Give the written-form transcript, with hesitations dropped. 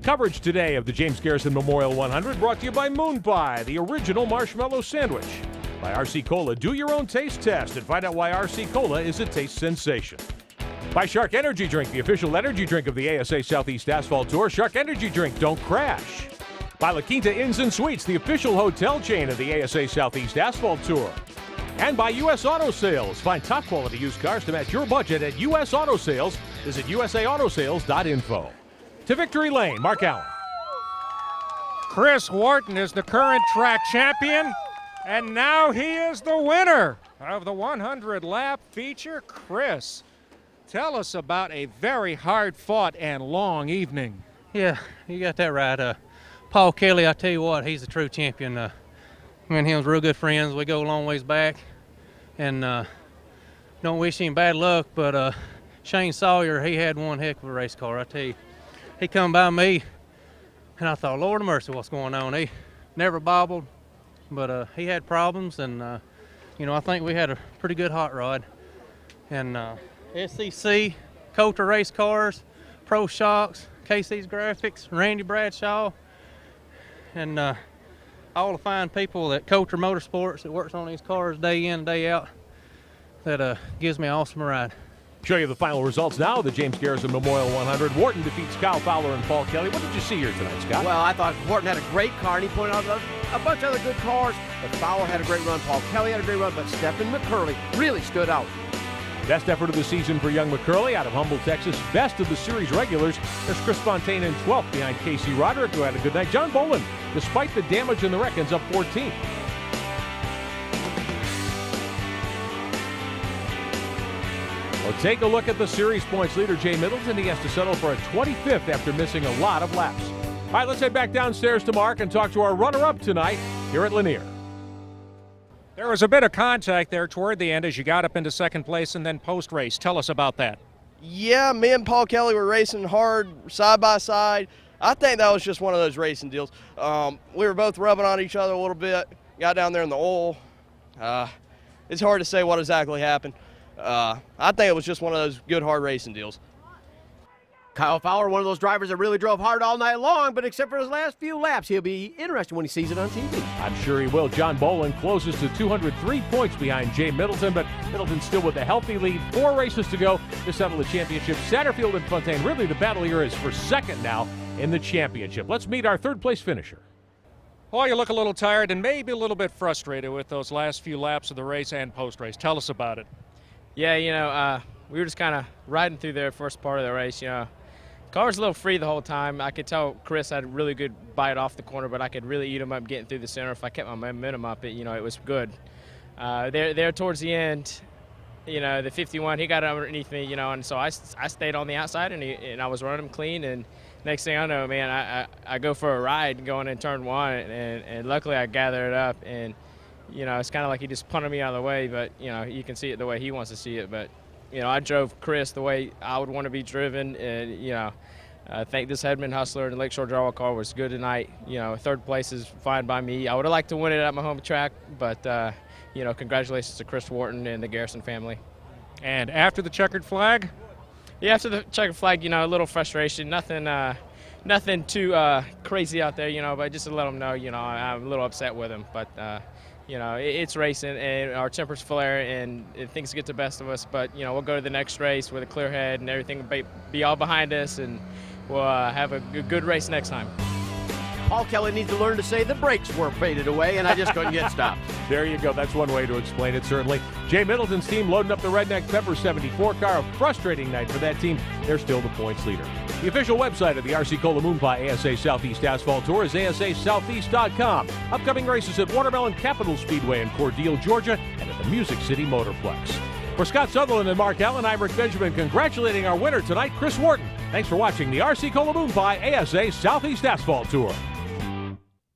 Coverage today of the James Garrison Memorial 100 brought to you by Moon Pie, the original marshmallow sandwich. By RC Cola, do your own taste test and find out why RC Cola is a taste sensation. By Shark Energy Drink, the official energy drink of the ASA Southeast Asphalt Tour. Shark Energy Drink, don't crash. By La Quinta Inns and Suites, the official hotel chain of the ASA Southeast Asphalt Tour. And by U.S. Auto Sales. Find top quality used cars to match your budget at U.S. Auto Sales. Visit USAAutosales.info. To Victory Lane, Mark Allen. Chris Wharton is the current track champion, and now he is the winner of the 100-lap feature. Chris, tell us about a very hard-fought and long evening. Yeah, you got that right. Paul Kelly, I tell you what, he's a true champion. Me and him was real good friends. We go a long ways back, and don't wish him bad luck, but Shane Sawyer, he had one heck of a race car, I tell you. He come by me, and I thought, Lord of mercy, what's going on? He never bobbled, but he had problems, and, you know, I think we had a pretty good hot rod. And SEC, Coulter Race Cars, Pro Shocks, KC's Graphics, Randy Bradshaw, and all the fine people at Coulter Motorsports that works on these cars day in, day out, that gives me an awesome ride. Show you the final results now of the James Garrison Memorial 100. Wharton defeats Kyle Fowler and Paul Kelly. What did you see here tonight, Scott? Well, I thought Wharton had a great car, and he pointed out a bunch of other good cars, but Fowler had a great run, Paul Kelly had a great run, but Stephen McCurley really stood out. Best effort of the season for young McCurley out of Humble, Texas. Best of the series regulars. There's Chris Fontaine in 12th behind Casey Roderick, who had a good night. John Boland, despite the damage in the wreck, ends up 14th. Well, take a look at the series points leader, Jay Middleton. He has to settle for a 25th after missing a lot of laps. All right, let's head back downstairs to Mark and talk to our runner-up tonight here at Lanier. There was a bit of contact there toward the end as you got up into second place and then post-race. Tell us about that. Yeah, me and Paul Kelly were racing hard side by side. I think that was just one of those racing deals. We were both rubbing on each other a little bit, got down there in the oil. It's hard to say what exactly happened. I think it was just one of those good hard racing deals. Kyle Fowler, one of those drivers that really drove hard all night long, but except for his last few laps, he'll be interested when he sees it on TV. I'm sure he will. John Boland closes to 203 points behind Jay Middleton, but Middleton still with a healthy lead. 4 races to go to settle the championship. Satterfield and Fontaine, really the battle here is for second now in the championship. Let's meet our third-place finisher. Boy, you look a little tired and maybe a little bit frustrated with those last few laps of the race and post-race. Tell us about it. Yeah, you know, we were just kind of riding through the first part of the race, you know. Car was a little free the whole time. I could tell Chris had a really good bite off the corner, but I could really eat him up getting through the center. If I kept my momentum up, it was good. There towards the end, you know, the 51, he got underneath me, you know, and so I stayed on the outside, and I was running him clean, and next thing I know, man, I go for a ride going in turn 1, and luckily I gathered it up, and, you know, it's kind of like he just punted me out of the way, but, you know, you can see it the way he wants to see it, but, you know, I drove Chris the way I would want to be driven, and, you know, I think this Hedman Hustler and Lakeshore Drama car was good tonight. You know, third place is fine by me. I would have liked to win it at my home track, but, you know, congratulations to Chris Wharton and the Garrison family. And after the checkered flag? Yeah, after the checkered flag, you know, a little frustration. Nothing too crazy out there, you know, but just to let them know, you know, I'm a little upset with him. But, you know, it's racing, and our tempers flare, and things get the best of us. But, you know, we'll go to the next race with a clear head, and everything will be all behind us, and we'll have a good race next time. Paul Kelly needs to learn to say the brakes were faded away, and I just couldn't get stopped. There you go. That's one way to explain it, certainly. Jay Middleton's team loading up the Redneck Pepper 74 car. A frustrating night for that team. They're still the points leader. The official website of the RC Cola Moon Pie ASA Southeast Asphalt Tour is asasoutheast.com. Upcoming races at Watermelon Capital Speedway in Cordele, Georgia, and at the Music City Motorplex. For Scott Sutherland and Mark Allen, I'm Rick Benjamin, congratulating our winner tonight, Chris Wharton. Thanks for watching the RC Cola Moon Pie ASA Southeast Asphalt Tour.